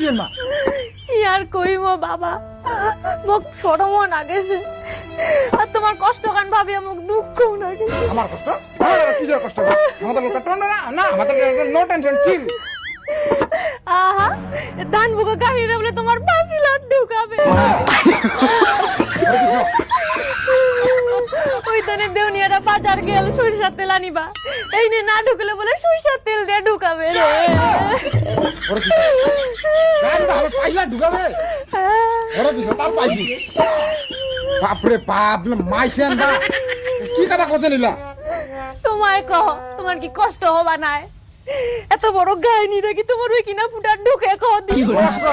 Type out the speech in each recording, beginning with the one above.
কি মা কি আর কইব বাবা, মোক শরমও না গেছে আর তোমার কষ্ট গান ভাবি মোক দুঃখও না গেছে। আমার কষ্ট কিসের কষ্ট আমাদের লোক না না আমাদের নো টেনশন চিল। আহা ধান বুকা কাহিনী বলে তোমার ফাঁসি লাট ঢুকাবে। ওই তানে দেউনিয়ারা বাজার গেল সরিষার তেল আনিবা, এই নে না ঢুকলে বলে সরিষার তেল দিয়ে ঢুকাবে রে। পাইলা ঢুকাবে ওরা কিছু তাল পাইছি। বাপরে বাপ মাইছেন বা কি কথা কথা নিলা? তোমায় কহ তোমার কি কষ্ট হবা নাই? এত বড় গাইনিটা কি তোমার ওই কিনা ফুটার ঢুকে কহ দি কষ্ট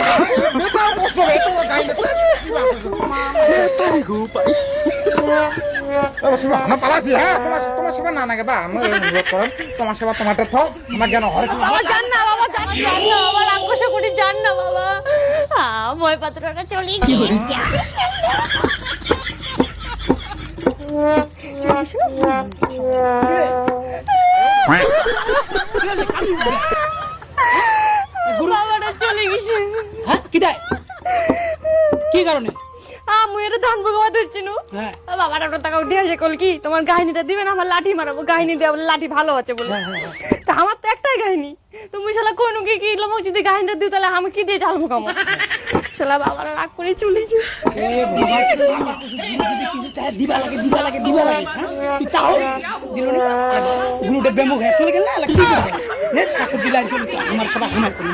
বেতার কষ্ট রে তো গাইলে কি বাপ তারি গো পাই ও শুনো না পালাছি। হ্যাঁ তোমার সেবা না নাগে বা আমি অনুরোধ করেন তোমার সেবা তোমারটা থাক আমার জ্ঞান হরে কি বাবা জান না, বাবা জান না, আমার আঙ্কুশ কোটি জান না বাবা। মই পাত্রটা চলি কি বাবাটা চলে গেছে। হ্যাঁ কি দেয় কি কারণে? আমি এটা ধান ভোগবা ধরছি নু। হ্যাঁ বাবাটা একটা টাকা উঠে আসে কল কি তোমার কাহিনীটা দিবেন, আমার লাঠি মারাবো, কাহিনী দেওয়া বলে লাঠি ভালো আছে বলে। তা আমার তো একটাই কাহিনী, তুমি শালা কোন কি লোক যদি কাহিনীটা দিও তাহলে আমি কি দিয়ে ঝালবো কামো? শালা বাবারা রাগ করে চলে গেছে। দিবা লাগে তুই তাও দিল না গুরুটা বেমো হয়ে চলে গেল না কি করবে নে দিলা আমার সব আমার করি